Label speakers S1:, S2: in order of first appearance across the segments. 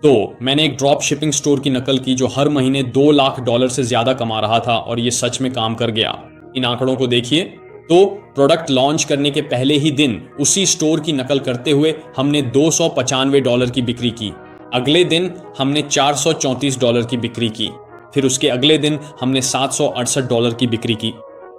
S1: तो मैंने एक ड्रॉप शिपिंग स्टोर की नकल की जो हर महीने $2 लाख से ज्यादा कमा रहा था, और ये सच में काम कर गया। इन आंकड़ों को देखिए। तो प्रोडक्ट लॉन्च करने के पहले ही दिन उसी स्टोर की नकल करते हुए हमने $295 की बिक्री की। अगले दिन हमने $434 की बिक्री की। फिर उसके अगले दिन हमने $768 की बिक्री की,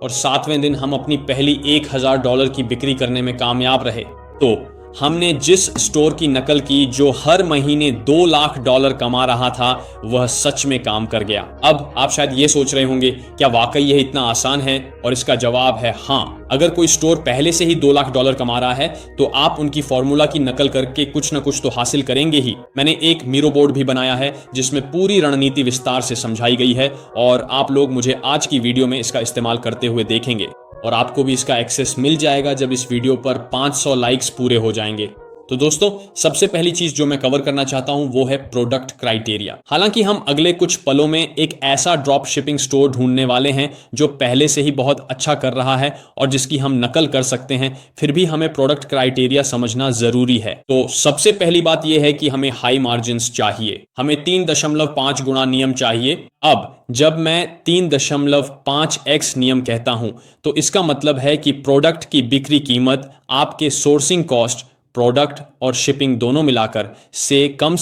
S1: और 7वें दिन हम अपनी पहली $1000 की बिक्री करने में कामयाब रहे। तो हमने जिस स्टोर की नकल की जो हर महीने $2 लाख कमा रहा था, वह सच में काम कर गया। अब आप शायद ये सोच रहे होंगे, क्या वाकई यह इतना आसान है? और इसका जवाब है हाँ। अगर कोई स्टोर पहले से ही $2 लाख कमा रहा है तो आप उनकी फॉर्मूला की नकल करके कुछ ना कुछ तो हासिल करेंगे ही। मैंने एक मीरो बोर्ड भी बनाया है जिसमें पूरी रणनीति विस्तार से समझाई गई है, और आप लोग मुझे आज की वीडियो में इसका इस्तेमाल करते हुए देखेंगे, और आपको भी इसका एक्सेस मिल जाएगा जब इस वीडियो पर 500 लाइक्स पूरे हो जाएंगे। तो दोस्तों, सबसे पहली चीज जो मैं कवर करना चाहता हूं वो है प्रोडक्ट क्राइटेरिया। हालांकि हम अगले कुछ पलों में एक ऐसा ड्रॉप शिपिंग स्टोर ढूंढने वाले हैं जो पहले से ही बहुत अच्छा कर रहा है और जिसकी हम नकल कर सकते हैं, फिर भी हमें प्रोडक्ट क्राइटेरिया समझना जरूरी है। तो सबसे पहली बात यह है कि हमें हाई मार्जिन्स चाहिए। हमें 3.5 गुना नियम चाहिए। अब जब मैं 3.5x नियम कहता हूं तो इसका मतलब है कि प्रोडक्ट की बिक्री कीमत आपके सोर्सिंग कॉस्ट, प्रोडक्ट और शिपिंग दोनों मिलाकर से कम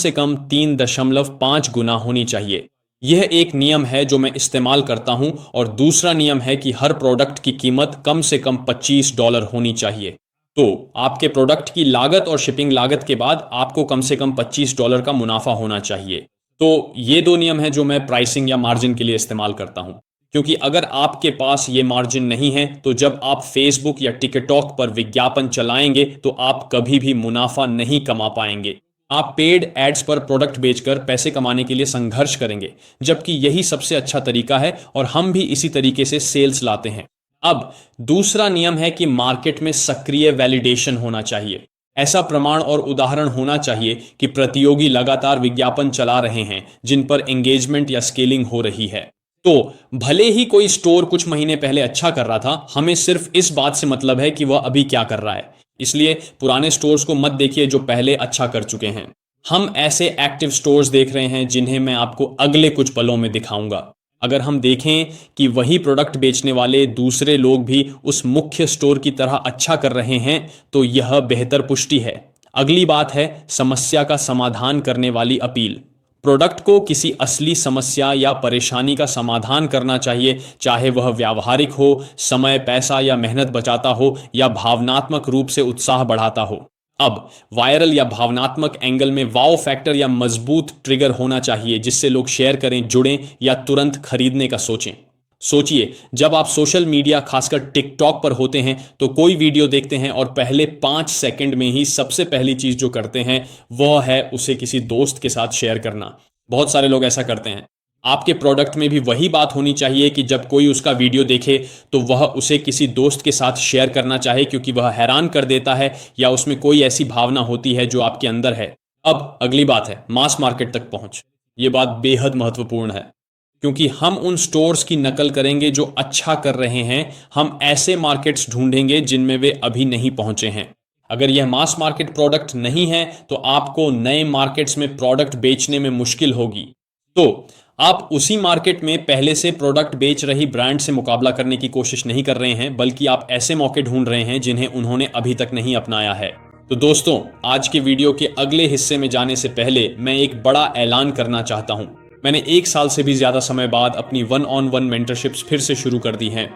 S1: 3.5 गुना होनी चाहिए। यह एक नियम है जो मैं इस्तेमाल करता हूं, और दूसरा नियम है कि हर प्रोडक्ट की कीमत कम से कम $25 होनी चाहिए। तो आपके प्रोडक्ट की लागत और शिपिंग लागत के बाद आपको कम से कम $25 का मुनाफा होना चाहिए। तो ये दो नियम हैं जो मैं प्राइसिंग या मार्जिन के लिए इस्तेमाल करता हूं। क्योंकि अगर आपके पास ये मार्जिन नहीं है तो जब आप फेसबुक या टिकटॉक पर विज्ञापन चलाएंगे तो आप कभी भी मुनाफा नहीं कमा पाएंगे। आप पेड एड्स पर प्रोडक्ट बेचकर पैसे कमाने के लिए संघर्ष करेंगे, जबकि यही सबसे अच्छा तरीका है, और हम भी इसी तरीके से सेल्स लाते हैं। अब दूसरा नियम है कि मार्केट में सक्रिय वैलिडेशन होना चाहिए। ऐसा प्रमाण और उदाहरण होना चाहिए कि प्रतियोगी लगातार विज्ञापन चला रहे हैं जिन पर एंगेजमेंट या स्केलिंग हो रही है। तो भले ही कोई स्टोर कुछ महीने पहले अच्छा कर रहा था, हमें सिर्फ इस बात से मतलब है कि वह अभी क्या कर रहा है। इसलिए पुराने स्टोर्स को मत देखिए जो पहले अच्छा कर चुके हैं। हम ऐसे एक्टिव स्टोर्स देख रहे हैं जिन्हें मैं आपको अगले कुछ पलों में दिखाऊंगा। अगर हम देखें कि वही प्रोडक्ट बेचने वाले दूसरे लोग भी उस मुख्य स्टोर की तरह अच्छा कर रहे हैं तो यह बेहतर पुष्टि है। अगली बात है समस्या का समाधान करने वाली अपील। प्रोडक्ट को किसी असली समस्या या परेशानी का समाधान करना चाहिए, चाहे वह व्यावहारिक हो, समय, पैसा या मेहनत बचाता हो, या भावनात्मक रूप से उत्साह बढ़ाता हो। अब वायरल या भावनात्मक एंगल में वाओ फैक्टर या मजबूत ट्रिगर होना चाहिए जिससे लोग शेयर करें, जुड़ें या तुरंत खरीदने का सोचें। सोचिए, जब आप सोशल मीडिया खासकर टिकटॉक पर होते हैं तो कोई वीडियो देखते हैं और पहले 5 सेकंड में ही सबसे पहली चीज जो करते हैं वह है उसे किसी दोस्त के साथ शेयर करना। बहुत सारे लोग ऐसा करते हैं। आपके प्रोडक्ट में भी वही बात होनी चाहिए कि जब कोई उसका वीडियो देखे तो वह उसे किसी दोस्त के साथ शेयर करना चाहे, क्योंकि वह हैरान कर देता है या उसमें कोई ऐसी भावना होती है जो आपके अंदर है। अब अगली बात है मास मार्केट तक पहुंच। ये बात बेहद महत्वपूर्ण है, क्योंकि हम उन स्टोर्स की नकल करेंगे जो अच्छा कर रहे हैं। हम ऐसे मार्केट्स ढूंढेंगे जिनमें वे अभी नहीं पहुंचे हैं। अगर यह मास मार्केट प्रोडक्ट नहीं है तो आपको नए मार्केट्स में प्रोडक्ट बेचने में मुश्किल होगी। तो आप उसी मार्केट में पहले से प्रोडक्ट बेच रही ब्रांड से मुकाबला करने की कोशिश नहीं कर रहे हैं, बल्कि आप ऐसे मौके ढूंढ रहे हैं जिन्हें उन्होंने अभी तक नहीं अपनाया है। तो दोस्तों, आज के वीडियो के अगले हिस्से में जाने से पहले मैं एक बड़ा ऐलान करना चाहता हूं। मैंने 1 साल से भी ज्यादा समय बाद अपनी 1-on-1 मेंटरशिप्स फिर से शुरू कर दी हैं।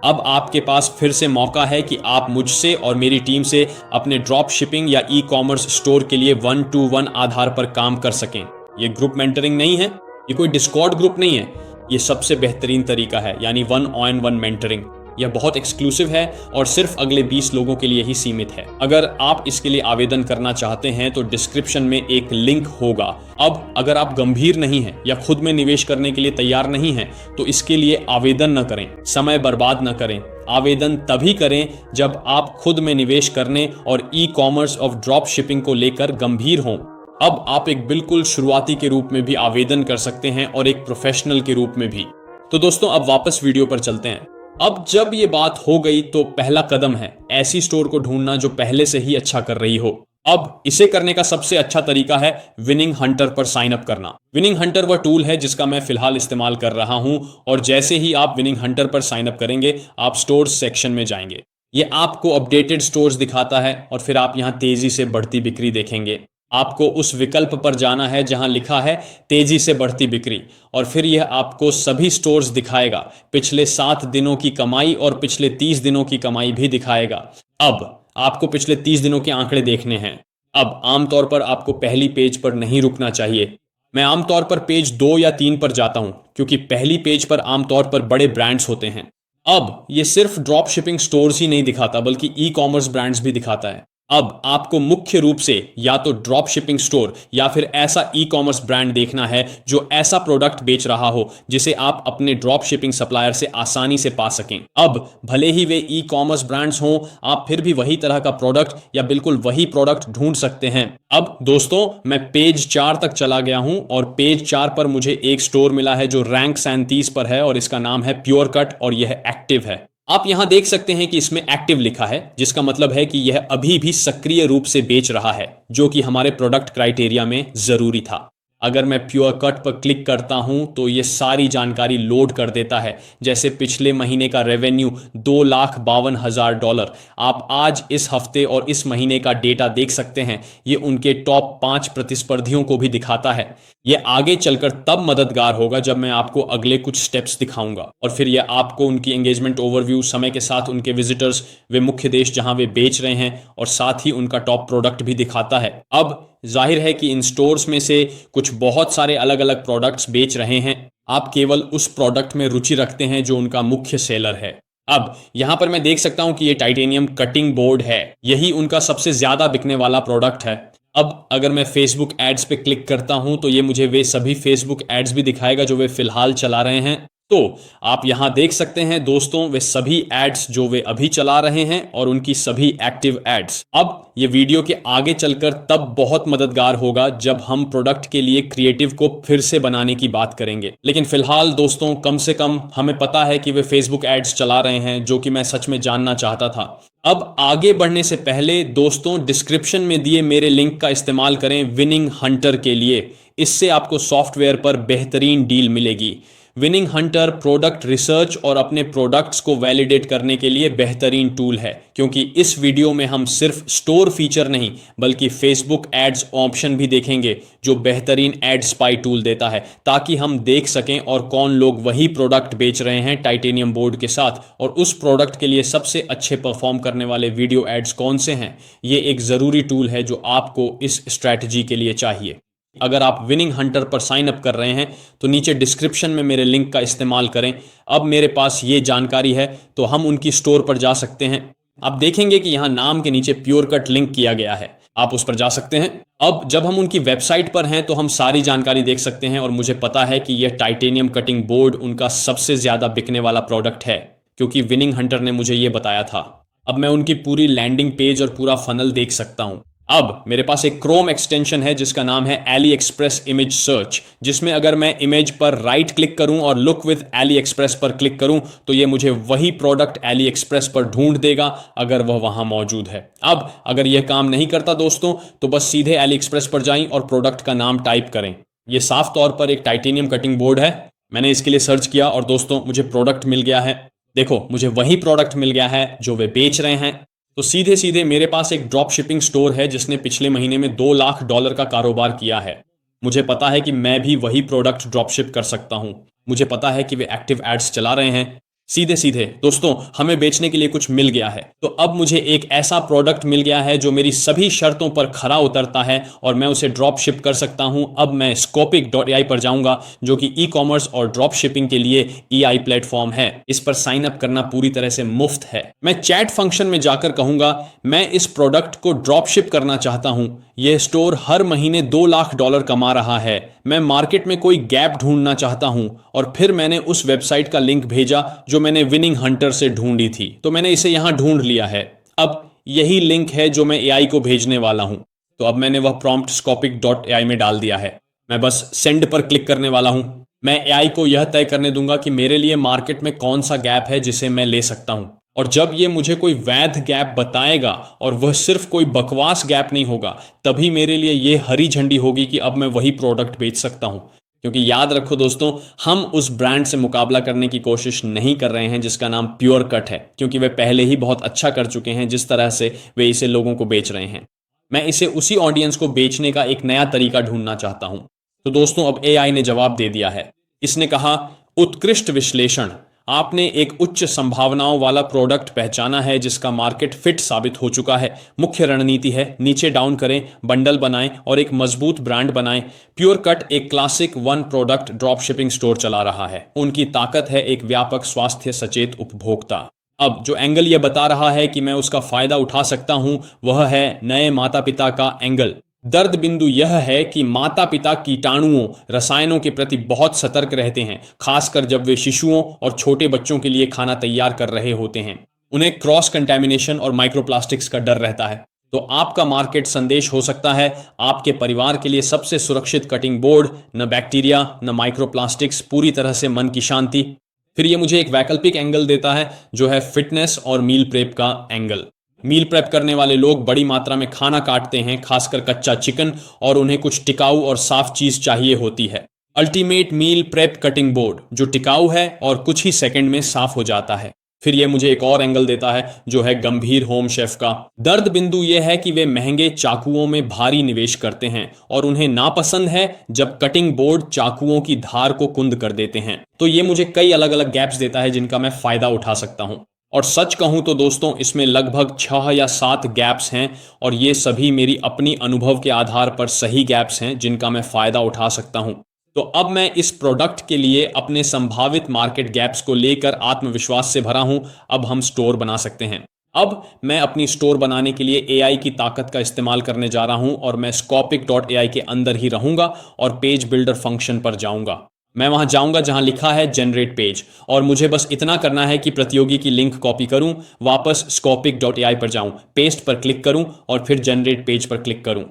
S1: अब आपके पास फिर से मौका है कि आप मुझसे और मेरी टीम से अपने ड्रॉप शिपिंग या ई-कॉमर्स स्टोर के लिए 1-to-1 आधार पर काम कर सकें। ये ग्रुप मेंटरिंग नहीं है, ये कोई डिस्कॉर्ड ग्रुप नहीं है, ये सबसे बेहतरीन तरीका है, यानी 1-on-1 मेंटरिंग। यह बहुत एक्सक्लूसिव है और सिर्फ अगले 20 लोगों के लिए ही सीमित है। अगर आप इसके लिए आवेदन करना चाहते हैं तो डिस्क्रिप्शन में एक लिंक होगा। अब अगर आप गंभीर नहीं हैं या खुद में निवेश करने के लिए तैयार नहीं हैं तो इसके लिए आवेदन न करें, समय बर्बाद न करें। आवेदन तभी करें जब आप खुद में निवेश करने और ई-कॉमर्स और ड्रॉप शिपिंग को लेकर गंभीर हों। अब आप एक बिल्कुल शुरुआती के रूप में भी आवेदन कर सकते हैं और एक प्रोफेशनल के रूप में भी। तो दोस्तों, अब वापस वीडियो पर चलते हैं। अब जब ये बात हो गई तो पहला कदम है ऐसी स्टोर को ढूंढना जो पहले से ही अच्छा कर रही हो। अब इसे करने का सबसे अच्छा तरीका है विनिंग हंटर पर साइन अप करना। विनिंग हंटर वह टूल है जिसका मैं फिलहाल इस्तेमाल कर रहा हूं, और जैसे ही आप विनिंग हंटर पर साइन अप करेंगे आप स्टोर्स सेक्शन में जाएंगे। ये आपको अपडेटेड स्टोर्स दिखाता है और फिर आप यहां तेजी से बढ़ती बिक्री देखेंगे। आपको उस विकल्प पर जाना है जहां लिखा है तेजी से बढ़ती बिक्री, और फिर यह आपको सभी स्टोर्स दिखाएगा। पिछले 7 दिनों की कमाई और पिछले 30 दिनों की कमाई भी दिखाएगा। अब आपको पिछले 30 दिनों के आंकड़े देखने हैं। अब आमतौर पर आपको पहली पेज पर नहीं रुकना चाहिए। मैं आमतौर पर पेज 2 या 3 पर जाता हूं, क्योंकि पहली पेज पर आमतौर पर बड़े ब्रांड्स होते हैं। अब ये सिर्फ ड्रॉप शिपिंग स्टोर्स ही नहीं दिखाता, बल्कि ई कॉमर्स ब्रांड्स भी दिखाता है। अब आपको मुख्य रूप से या तो ड्रॉप शिपिंग स्टोर या फिर ऐसा ई कॉमर्स ब्रांड देखना है जो ऐसा प्रोडक्ट बेच रहा हो जिसे आप अपने ड्रॉप शिपिंग सप्लायर से आसानी से पा सकें। अब भले ही वे ई कॉमर्स ब्रांड्स हों, आप फिर भी वही तरह का प्रोडक्ट या बिल्कुल वही प्रोडक्ट ढूंढ सकते हैं। अब दोस्तों, मैं पेज 4 तक चला गया हूं और पेज 4 पर मुझे एक स्टोर मिला है जो रैंक 37 पर है और इसका नाम है प्योर कट और यह एक्टिव है। आप यहां देख सकते हैं कि इसमें एक्टिव लिखा है, जिसका मतलब है कि यह अभी भी सक्रिय रूप से बेच रहा है, जो कि हमारे प्रोडक्ट क्राइटेरिया में जरूरी था। अगर मैं प्योर कट पर क्लिक करता हूं तो यह सारी जानकारी लोड कर देता है, जैसे पिछले महीने का रेवेन्यू $2,52,000। आप आज इस हफ्ते और इस महीने का डेटा देख सकते हैं। ये उनके टॉप 5 प्रतिस्पर्धियों को भी दिखाता है। यह आगे चलकर तब मददगार होगा जब मैं आपको अगले कुछ स्टेप्स दिखाऊंगा, और फिर यह आपको उनकी एंगेजमेंट ओवरव्यू, समय के साथ उनके विजिटर्स, वे मुख्य देश जहां वे बेच रहे हैं, और साथ ही उनका टॉप प्रोडक्ट भी दिखाता है। अब जाहिर है कि इन स्टोर्स में से कुछ बहुत सारे अलग अलग प्रोडक्ट्स बेच रहे हैं। आप केवल उस प्रोडक्ट में रुचि रखते हैं जो उनका मुख्य सेलर है। अब यहां पर मैं देख सकता हूं कि ये टाइटेनियम कटिंग बोर्ड है, यही उनका सबसे ज्यादा बिकने वाला प्रोडक्ट है। अब अगर मैं फेसबुक एड्स पे क्लिक करता हूं तो ये मुझे वे सभी फेसबुक एड्स भी दिखाएगा जो वे फिलहाल चला रहे हैं। तो आप यहां देख सकते हैं दोस्तों, वे सभी एड्स जो वे अभी चला रहे हैं और उनकी सभी एक्टिव एड्स। अब ये वीडियो के आगे चलकर तब बहुत मददगार होगा जब हम प्रोडक्ट के लिए क्रिएटिव को फिर से बनाने की बात करेंगे। लेकिन फिलहाल दोस्तों, कम से कम हमें पता है कि वे फेसबुक एड्स चला रहे हैं, जो कि मैं सच में जानना चाहता था। अब आगे बढ़ने से पहले दोस्तों, डिस्क्रिप्शन में दिए मेरे लिंक का इस्तेमाल करें विनिंग हंटर के लिए। इससे आपको सॉफ्टवेयर पर बेहतरीन डील मिलेगी। विनिंग हंटर प्रोडक्ट रिसर्च और अपने प्रोडक्ट्स को वैलिडेट करने के लिए बेहतरीन टूल है, क्योंकि इस वीडियो में हम सिर्फ स्टोर फीचर नहीं बल्कि फेसबुक एड्स ऑप्शन भी देखेंगे, जो बेहतरीन एड स्पाई टूल देता है, ताकि हम देख सकें और कौन लोग वही प्रोडक्ट बेच रहे हैं टाइटेनियम बोर्ड के साथ, और उस प्रोडक्ट के लिए सबसे अच्छे परफॉर्म करने वाले वीडियो एड्स कौन से हैं। ये एक ज़रूरी टूल है जो आपको इस स्ट्रैटेजी के लिए चाहिए। अगर आप विनिंग हंटर पर साइन अप कर रहे हैं तो नीचे डिस्क्रिप्शन में मेरे लिंक का इस्तेमाल करें। अब मेरे पास ये जानकारी है तो हम उनकी स्टोर पर जा सकते हैं। आप देखेंगे कि यहाँ नाम के नीचे प्योर कट लिंक किया गया है, आप उस पर जा सकते हैं। अब जब हम उनकी वेबसाइट पर हैं तो हम सारी जानकारी देख सकते हैं, और मुझे पता है कि यह टाइटेनियम कटिंग बोर्ड उनका सबसे ज़्यादा बिकने वाला प्रोडक्ट है, क्योंकि विनिंग हंटर ने मुझे ये बताया था। अब मैं उनकी पूरी लैंडिंग पेज और पूरा फनल देख सकता हूँ। अब मेरे पास एक क्रोम एक्सटेंशन है जिसका नाम है एली एक्सप्रेस इमेज सर्च, जिसमें अगर मैं इमेज पर राइट क्लिक करूं और लुक विद एली एक्सप्रेस पर क्लिक करूं तो ये मुझे वही प्रोडक्ट एली एक्सप्रेस पर ढूंढ देगा अगर वह वहां मौजूद है। अब अगर यह काम नहीं करता दोस्तों, तो बस सीधे एली एक्सप्रेस पर जाएं और प्रोडक्ट का नाम टाइप करें। यह साफ तौर पर एक टाइटेनियम कटिंग बोर्ड है। मैंने इसके लिए सर्च किया और दोस्तों मुझे प्रोडक्ट मिल गया है। देखो, मुझे वही प्रोडक्ट मिल गया है जो वे बेच रहे हैं। तो सीधे सीधे मेरे पास एक ड्रॉप शिपिंग स्टोर है जिसने पिछले महीने में $2 लाख का कारोबार किया है। मुझे पता है कि मैं भी वही प्रोडक्ट ड्रॉप शिप कर सकता हूं। मुझे पता है कि वे एक्टिव एड्स चला रहे हैं। सीधे सीधे दोस्तों, हमें बेचने के लिए कुछ मिल गया है। तो अब मुझे एक ऐसा प्रोडक्ट मिल गया है जो मेरी सभी शर्तों पर खरा उतरता है और मैं उसे ड्रॉप शिप कर सकता हूं। अब मैं Scopik.ai पर जाऊंगा, जो कि ई कॉमर्स और ड्रॉप शिपिंग के लिए EI प्लेटफॉर्म है। इस पर साइन अप करना पूरी तरह से मुफ्त है। मैं चैट फंक्शन में जाकर कहूंगा, मैं इस प्रोडक्ट को ड्रॉप शिप करना चाहता हूं। यह स्टोर हर महीने $2 लाख कमा रहा है। मैं मार्केट में कोई गैप ढूंढना चाहता हूं। और फिर मैंने उस वेबसाइट का लिंक भेजा जो मैंने विनिंग हंटर से ढूंढी थी। तो मैंने इसे यहां ढूंढ लिया है। अब यही लिंक है जो मैं AI को भेजने वाला हूं। तो अब मैंने वह प्रॉम्प्ट Scopik.ai में डाल दिया है। मैं बस सेंड पर क्लिक करने वाला हूं। मैं AI को यह तय करने दूंगा कि मेरे लिए मार्केट में कौन सा गैप है जिसे मैं ले सकता हूं। और जब ये मुझे कोई वैध गैप बताएगा और वह सिर्फ कोई बकवास गैप नहीं होगा, तभी मेरे लिए ये हरी झंडी होगी कि अब मैं वही प्रोडक्ट बेच सकता हूं। क्योंकि याद रखो दोस्तों, हम उस ब्रांड से मुकाबला करने की कोशिश नहीं कर रहे हैं जिसका नाम प्योर कट है, क्योंकि वे पहले ही बहुत अच्छा कर चुके हैं जिस तरह से वे इसे लोगों को बेच रहे हैं। मैं इसे उसी ऑडियंस को बेचने का एक नया तरीका ढूंढना चाहता हूं। तो दोस्तों, अब एआई ने जवाब दे दिया है। इसने कहा, उत्कृष्ट विश्लेषण, आपने एक उच्च संभावनाओं वाला प्रोडक्ट पहचाना है जिसका मार्केट फिट साबित हो चुका है। मुख्य रणनीति है, नीचे डाउन करें, बंडल बनाएं और एक मजबूत ब्रांड बनाएं। प्योर कट एक classic one product drop shipping store चला रहा है। उनकी ताकत है एक व्यापक स्वास्थ्य सचेत उपभोक्ता। अब जो एंगल यह बता रहा है कि मैं उसका फायदा उठा सकता हूं, वह है नए माता पिता का एंगल। दर्द बिंदु यह है कि माता पिता कीटाणुओं, रसायनों के प्रति बहुत सतर्क रहते हैं, खासकर जब वे शिशुओं और छोटे बच्चों के लिए खाना तैयार कर रहे होते हैं। उन्हें क्रॉस कंटैमिनेशन और माइक्रोप्लास्टिक्स का डर रहता है। तो आपका मार्केट संदेश हो सकता है, आपके परिवार के लिए सबसे सुरक्षित कटिंग बोर्ड, न बैक्टीरिया न माइक्रोप्लास्टिक्स, पूरी तरह से मन की शांति। फिर ये मुझे एक वैकल्पिक एंगल देता है जो है फिटनेस और मील प्रेप का एंगल। मील प्रेप करने वाले लोग बड़ी मात्रा में खाना काटते हैं, खासकर कच्चा चिकन, और उन्हें कुछ टिकाऊ और साफ चीज चाहिए होती है। Ultimate meal prep cutting board जो टिकाऊ है और कुछ ही सेकंड में साफ हो जाता है। फिर यह मुझे एक और एंगल देता है जो है गंभीर होम शेफ का। दर्द बिंदु यह है कि वे महंगे चाकुओं में भारी निवेश करते हैं और उन्हें नापसंद है जब कटिंग बोर्ड चाकुओं की धार को कुंद कर देते हैं। तो ये मुझे कई अलग अलग गैप्स देता है जिनका मैं फायदा उठा सकता हूं। और सच कहूं तो दोस्तों, इसमें लगभग 6 या 7 गैप्स हैं और ये सभी मेरी अपनी अनुभव के आधार पर सही गैप्स हैं जिनका मैं फायदा उठा सकता हूं। तो अब मैं इस प्रोडक्ट के लिए अपने संभावित मार्केट गैप्स को लेकर आत्मविश्वास से भरा हूं। अब हम स्टोर बना सकते हैं। अब मैं अपनी स्टोर बनाने के लिए एआई की ताकत का इस्तेमाल करने जा रहा हूं और मैं Scopik.ai के अंदर ही रहूंगा और पेज बिल्डर फंक्शन पर जाऊंगा। मैं वहां जाऊंगा जहां लिखा है जनरेट पेज, और मुझे बस इतना करना है कि प्रतियोगी की लिंक कॉपी करूं, वापस Scopik.ai पर जाऊं, पेस्ट पर क्लिक करूं और फिर जनरेट पेज पर क्लिक करूं।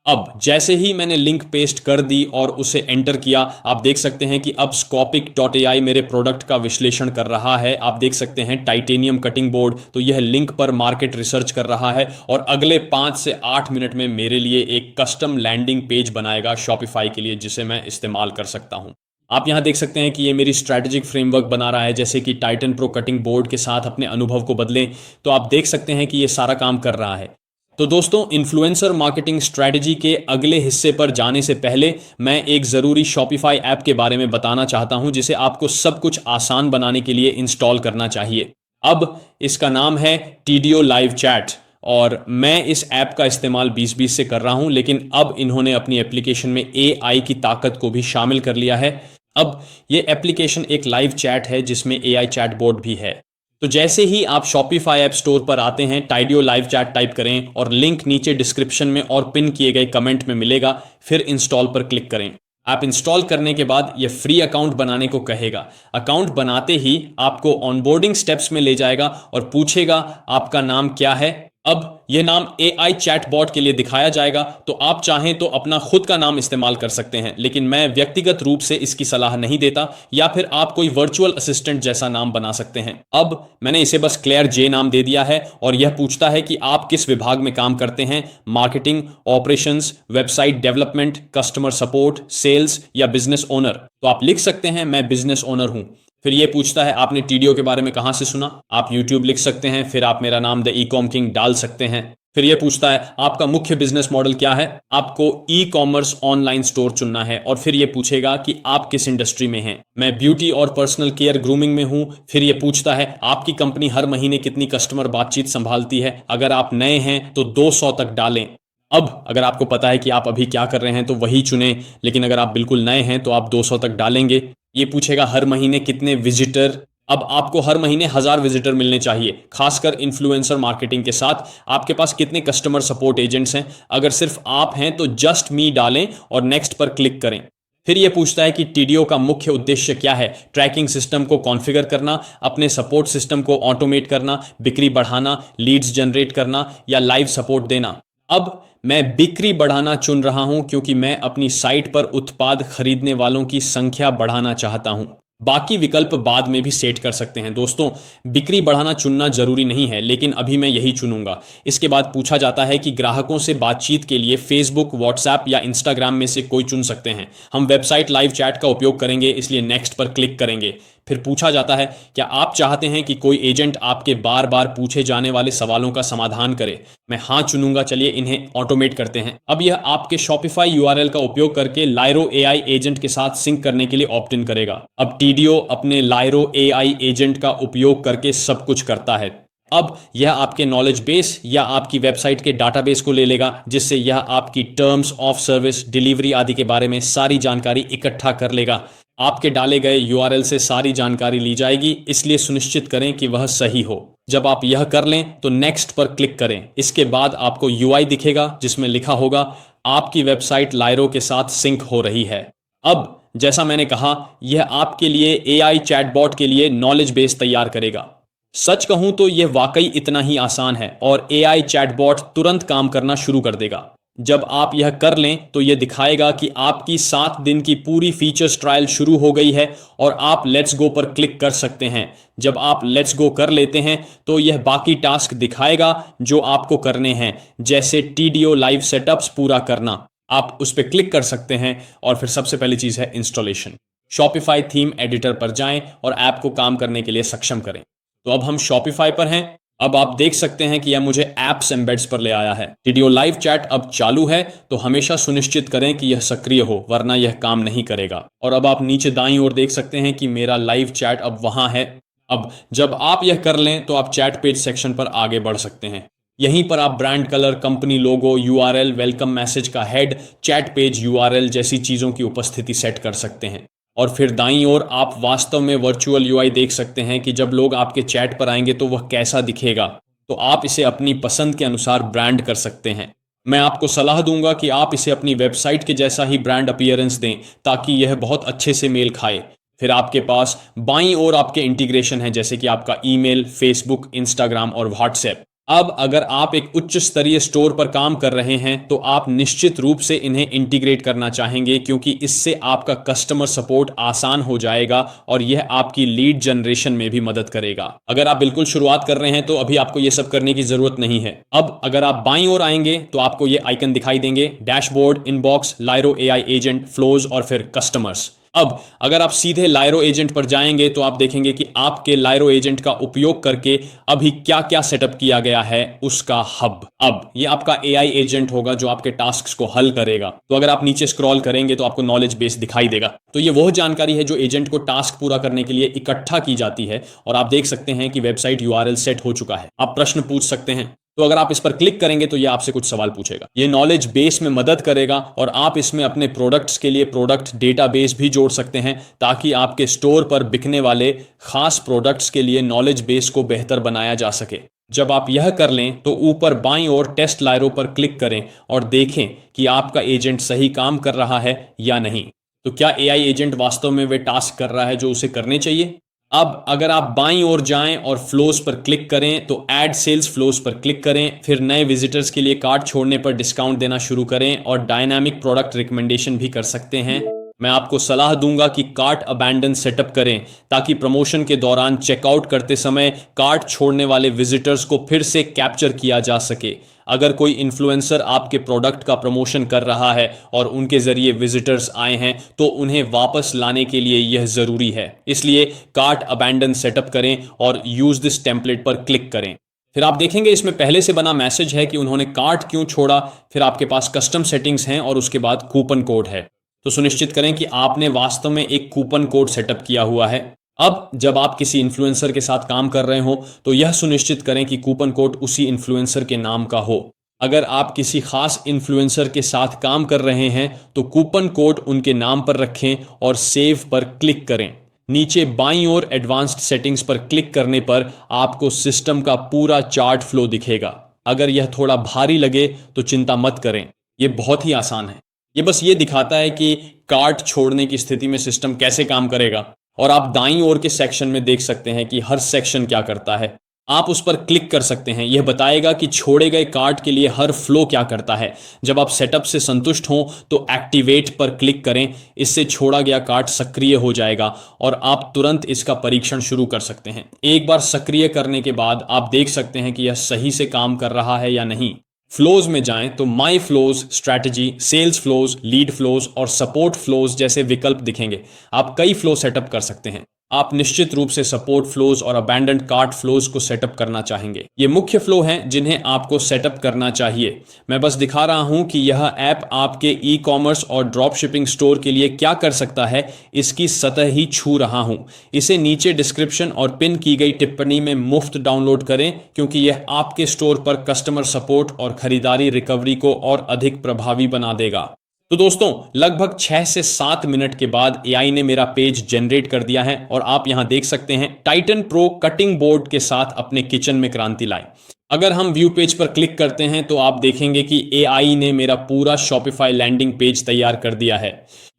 S1: अब जैसे ही मैंने लिंक पेस्ट कर दी और उसे एंटर किया, आप देख सकते हैं कि अब Scopik.ai मेरे प्रोडक्ट का विश्लेषण कर रहा है। आप देख सकते हैं टाइटेनियम कटिंग बोर्ड, तो यह लिंक पर मार्केट रिसर्च कर रहा है और अगले 5 से 8 मिनट में मेरे लिए एक कस्टम लैंडिंग पेज बनाएगा शॉपिफाई के लिए, जिसे मैं इस्तेमाल कर सकता हूं। आप यहां देख सकते हैं कि ये मेरी स्ट्रैटेजिक फ्रेमवर्क बना रहा है, जैसे कि टाइटन प्रो कटिंग बोर्ड के साथ अपने अनुभव को बदलें। तो आप देख सकते हैं कि ये सारा काम कर रहा है। तो दोस्तों, इन्फ्लुएंसर मार्केटिंग स्ट्रैटेजी के अगले हिस्से पर जाने से पहले मैं एक ज़रूरी शॉपिफाई ऐप के बारे में बताना चाहता हूं जिसे आपको सब कुछ आसान बनाने के लिए इंस्टॉल करना चाहिए। अब इसका नाम है टीडीओ लाइव चैट और मैं इस ऐप का इस्तेमाल 2020 से कर रहा हूं, लेकिन अब इन्होंने अपनी एप्लीकेशन में एआई की ताकत को भी शामिल कर लिया है। अब ये एप्लीकेशन एक लाइव चैट है जिसमें एआई चैटबॉट भी है। तो जैसे ही आप शॉपिफाई ऐप स्टोर पर आते हैं, टाइडियो लाइव चैट टाइप करें और लिंक नीचे डिस्क्रिप्शन में और पिन किए गए कमेंट में मिलेगा, फिर इंस्टॉल पर क्लिक करें। आप इंस्टॉल करने के बाद ये फ्री अकाउंट बनाने को कहेगा। अकाउंट बनाते ही आपको ऑनबोर्डिंग स्टेप्स में ले जाएगा और पूछेगा आपका नाम क्या है। अब यह नाम एआई चैटबॉट के लिए दिखाया जाएगा, तो आप चाहें तो अपना खुद का नाम इस्तेमाल कर सकते हैं, लेकिन मैं व्यक्तिगत रूप से इसकी सलाह नहीं देता, या फिर आप कोई वर्चुअल असिस्टेंट जैसा नाम बना सकते हैं। अब मैंने इसे बस क्लेयर जे नाम दे दिया है और यह पूछता है कि आप किस विभाग में काम करते हैं, marketing, operations, website development, customer support, sales या बिजनेस ओनर। तो आप लिख सकते हैं मैं बिजनेस ओनर हूं। फिर ये पूछता है आपने टीडीओ के बारे में कहां से सुना। आप यूट्यूब लिख सकते हैं, फिर आप मेरा नाम द ई-कॉम किंग डाल सकते हैं। फिर ये पूछता है आपका मुख्य बिजनेस मॉडल क्या है। आपको ई कॉमर्स ऑनलाइन स्टोर चुनना है और फिर ये पूछेगा कि आप किस इंडस्ट्री में हैं। मैं ब्यूटी और पर्सनल केयर ग्रूमिंग में हूं। फिर ये पूछता है आपकी कंपनी हर महीने कितनी कस्टमर बातचीत संभालती है। अगर आप नए हैं तो 200 तक डालें। अब अगर आपको पता है कि आप अभी क्या कर रहे हैं तो वही चुनें, लेकिन अगर आप बिल्कुल नए हैं तो आप 200 तक डालेंगे। ये पूछेगा हर महीने कितने विजिटर। अब आपको हर महीने 1000 विजिटर मिलने चाहिए, खासकर इन्फ्लुएंसर मार्केटिंग के साथ। आपके पास कितने कस्टमर सपोर्ट एजेंट्स हैं। अगर सिर्फ आप हैं तो जस्ट मी डालें और नेक्स्ट पर क्लिक करें। फिर यह पूछता है कि टीडीओ का मुख्य उद्देश्य क्या है। ट्रैकिंग सिस्टम को कॉन्फ़िगर करना, अपने सपोर्ट सिस्टम को ऑटोमेट करना, बिक्री बढ़ाना, लीड्स जनरेट करना या लाइव सपोर्ट देना। अब मैं बिक्री बढ़ाना चुन रहा हूं क्योंकि मैं अपनी साइट पर उत्पाद खरीदने वालों की संख्या बढ़ाना चाहता हूं। बाकी विकल्प बाद में भी सेट कर सकते हैं। दोस्तों, बिक्री बढ़ाना चुनना जरूरी नहीं है, लेकिन अभी मैं यही चुनूंगा। इसके बाद पूछा जाता है कि ग्राहकों से बातचीत के लिए फेसबुक, व्हाट्सएप या इंस्टाग्राम में से कोई चुन सकते हैं। हम वेबसाइट लाइव चैट का उपयोग करेंगे, इसलिए नेक्स्ट पर क्लिक करेंगे। फिर पूछा जाता है, क्या आप चाहते हैं कि कोई एजेंट आपके बार बार पूछे जाने वाले सवालों का समाधान करे? मैं हाँ चुनूंगा। चलिए इन्हें ऑटोमेट करते हैं। अब यह आपके शॉपिफाई यूआरएल का उपयोग करके लाइरो एआई एजेंट के साथ सिंक करने के लिए ऑप्ट इन करेगा। अब टीडीओ अपने लाइरो एआई एजेंट का उपयोग करके सब कुछ करता है। अब यह आपके नॉलेज बेस या आपकी वेबसाइट के डाटाबेस को ले लेगा, जिससे यह आपकी टर्म्स ऑफ सर्विस, डिलीवरी आदि के बारे में सारी जानकारी इकट्ठा कर लेगा। आपके डाले गए यूआरएल से सारी जानकारी ली जाएगी, इसलिए सुनिश्चित करें कि वह सही हो। जब आप यह कर लें तो नेक्स्ट पर क्लिक करें। इसके बाद आपको यूआई दिखेगा जिसमें लिखा होगा आपकी वेबसाइट लाइरो के साथ सिंक हो रही है। अब जैसा मैंने कहा, यह आपके लिए एआई चैटबॉट के लिए नॉलेज बेस तैयार करेगा। सच कहूं तो यह वाकई इतना ही आसान है और एआई चैटबॉट तुरंत काम करना शुरू कर देगा। जब आप यह कर लें तो यह दिखाएगा कि आपकी 7 दिन की पूरी फीचर्स ट्रायल शुरू हो गई है और आप लेट्स गो पर क्लिक कर सकते हैं। जब आप लेट्स गो कर लेते हैं तो यह बाकी टास्क दिखाएगा जो आपको करने हैं, जैसे टीडीओ लाइव सेटअप्स पूरा करना। आप उस पर क्लिक कर सकते हैं और फिर सबसे पहली चीज है इंस्टॉलेशन। शॉपिफाई थीम एडिटर पर जाएं और ऐप को काम करने के लिए सक्षम करें। तो अब हम शॉपिफाई पर हैं। अब आप देख सकते हैं कि यह मुझे एप्स एम्बेड्स पर ले आया है। टीडीओ लाइव चैट अब चालू है, तो हमेशा सुनिश्चित करें कि यह सक्रिय हो, वरना यह काम नहीं करेगा। और अब आप नीचे दाईं ओर देख सकते हैं कि मेरा लाइव चैट अब वहां है। अब जब आप यह कर लें तो आप चैट पेज सेक्शन पर आगे बढ़ सकते हैं। यहीं पर आप ब्रांड कलर, कंपनी लोगो, यूआरएल, वेलकम मैसेज का हेड, चैट पेज यूआरएल जैसी चीजों की उपस्थिति सेट कर सकते हैं। और फिर दाईं ओर आप वास्तव में वर्चुअल यूआई देख सकते हैं कि जब लोग आपके चैट पर आएंगे तो वह कैसा दिखेगा। तो आप इसे अपनी पसंद के अनुसार ब्रांड कर सकते हैं। मैं आपको सलाह दूंगा कि आप इसे अपनी वेबसाइट के जैसा ही ब्रांड अपीयरेंस दें, ताकि यह बहुत अच्छे से मेल खाए। फिर आपके पास बाईं ओर आपके इंटीग्रेशन है, जैसे कि आपका ईमेल, फेसबुक, इंस्टाग्राम और व्हाट्सएप। अब अगर आप एक उच्च स्तरीय स्टोर पर काम कर रहे हैं तो आप निश्चित रूप से इन्हें इंटीग्रेट करना चाहेंगे, क्योंकि इससे आपका कस्टमर सपोर्ट आसान हो जाएगा और यह आपकी लीड जनरेशन में भी मदद करेगा। अगर आप बिल्कुल शुरुआत कर रहे हैं तो अभी आपको यह सब करने की जरूरत नहीं है। अब अगर आप बाईं ओर आएंगे तो आपको ये आइकन दिखाई देंगे: dashboard, inbox, Lyro AI agent, flows और फिर कस्टमर्स। अब अगर आप सीधे लाइरो एजेंट पर जाएंगे तो आप देखेंगे कि आपके लाइरो एजेंट का उपयोग करके अभी क्या क्या सेटअप किया गया है उसका हब। अब ये आपका एआई एजेंट होगा जो आपके टास्क्स को हल करेगा। तो अगर आप नीचे स्क्रॉल करेंगे तो आपको नॉलेज बेस दिखाई देगा। तो ये वह जानकारी है जो एजेंट को टास्क पूरा करने के लिए इकट्ठा की जाती है। और आप देख सकते हैं कि वेबसाइट यूआरएल सेट हो चुका है। आप प्रश्न पूछ सकते हैं। तो अगर आप इस पर क्लिक करेंगे तो ये आपसे कुछ सवाल पूछेगा। ये नॉलेज बेस में मदद करेगा और आप इसमें अपने प्रोडक्ट्स के लिए प्रोडक्ट डेटाबेस भी जोड़ सकते हैं, ताकि आपके स्टोर पर बिकने वाले खास प्रोडक्ट्स के लिए नॉलेज बेस को बेहतर बनाया जा सके। जब आप यह कर लें तो ऊपर बाईं ओर टेस्ट लाइरो पर क्लिक करें और देखें कि आपका एजेंट सही काम कर रहा है या नहीं। तो क्या एआई एजेंट वास्तव में वे टास्क कर रहा है जो उसे करने चाहिए? अब अगर आप बाईं ओर जाएं और फ्लोज पर क्लिक करें तो ऐड सेल्स फ्लोज पर क्लिक करें। फिर नए विजिटर्स के लिए कार्ट छोड़ने पर डिस्काउंट देना शुरू करें और डायनामिक प्रोडक्ट रिकमेंडेशन भी कर सकते हैं। मैं आपको सलाह दूंगा कि कार्ट अबैंडन सेटअप करें, ताकि प्रमोशन के दौरान चेकआउट करते समय कार्ट छोड़ने वाले विजिटर्स को फिर से कैप्चर किया जा सके। अगर कोई इन्फ्लुएंसर आपके प्रोडक्ट का प्रमोशन कर रहा है और उनके जरिए विजिटर्स आए हैं तो उन्हें वापस लाने के लिए यह जरूरी है। इसलिए कार्ट अबैंडन सेटअप करें और यूज दिस टेम्पलेट पर क्लिक करें। फिर आप देखेंगे इसमें पहले से बना मैसेज है कि उन्होंने कार्ट क्यों छोड़ा। फिर आपके पास कस्टम सेटिंग्स हैं और उसके बाद कूपन कोड है। तो सुनिश्चित करें कि आपने वास्तव में एक कूपन कोड सेटअप किया हुआ है। अब जब आप किसी इन्फ्लुएंसर के साथ काम कर रहे हो तो यह सुनिश्चित करें कि कूपन कोड उसी इन्फ्लुएंसर के नाम का हो। अगर आप किसी खास इन्फ्लुएंसर के साथ काम कर रहे हैं तो कूपन कोड उनके नाम पर रखें और सेव पर क्लिक करें। नीचे बाईं ओर एडवांस्ड सेटिंग्स पर क्लिक करने पर आपको सिस्टम का पूरा चार्ट फ्लो दिखेगा। अगर यह थोड़ा भारी लगे तो चिंता मत करें, यह बहुत ही आसान है। ये बस ये दिखाता है कि कार्ट छोड़ने की स्थिति में सिस्टम कैसे काम करेगा। और आप दाईं ओर के सेक्शन में देख सकते हैं कि हर सेक्शन क्या करता है। आप उस पर क्लिक कर सकते हैं। यह बताएगा कि छोड़े गए कार्ट के लिए हर फ्लो क्या करता है। जब आप सेटअप से संतुष्ट हों तो एक्टिवेट पर क्लिक करें। इससे छोड़ा गया कार्ट सक्रिय हो जाएगा और आप तुरंत इसका परीक्षण शुरू कर सकते हैं। एक बार सक्रिय करने के बाद आप देख सकते हैं कि यह सही से काम कर रहा है या नहीं। फ्लोज में जाएं तो my flows, strategy, sales flows, lead flows और सपोर्ट फ्लोज जैसे विकल्प दिखेंगे। आप कई फ्लो सेटअप कर सकते हैं। आप निश्चित रूप से सपोर्ट फ्लोज और अबैंडन्ड कार्ट फ्लोज को सेटअप करना चाहेंगे। ये मुख्य फ्लो हैं जिन्हें आपको सेटअप करना चाहिए। मैं बस दिखा रहा हूं कि यह ऐप आपके ई कॉमर्स और ड्रॉप शिपिंग स्टोर के लिए क्या कर सकता है, इसकी सतह ही छू रहा हूं। इसे नीचे डिस्क्रिप्शन और पिन की गई टिप्पणी में मुफ्त डाउनलोड करें, क्योंकि यह आपके स्टोर पर कस्टमर सपोर्ट और खरीदारी रिकवरी को और अधिक प्रभावी बना देगा। तो दोस्तों, लगभग 6 से 7 मिनट के बाद एआई ने मेरा पेज जनरेट कर दिया है और आप यहां देख सकते हैं टाइटन प्रो कटिंग बोर्ड के साथ अपने किचन में क्रांति लाए। अगर हम व्यू पेज पर क्लिक करते हैं तो आप देखेंगे कि एआई ने मेरा पूरा शॉपिफाई लैंडिंग पेज तैयार कर दिया है।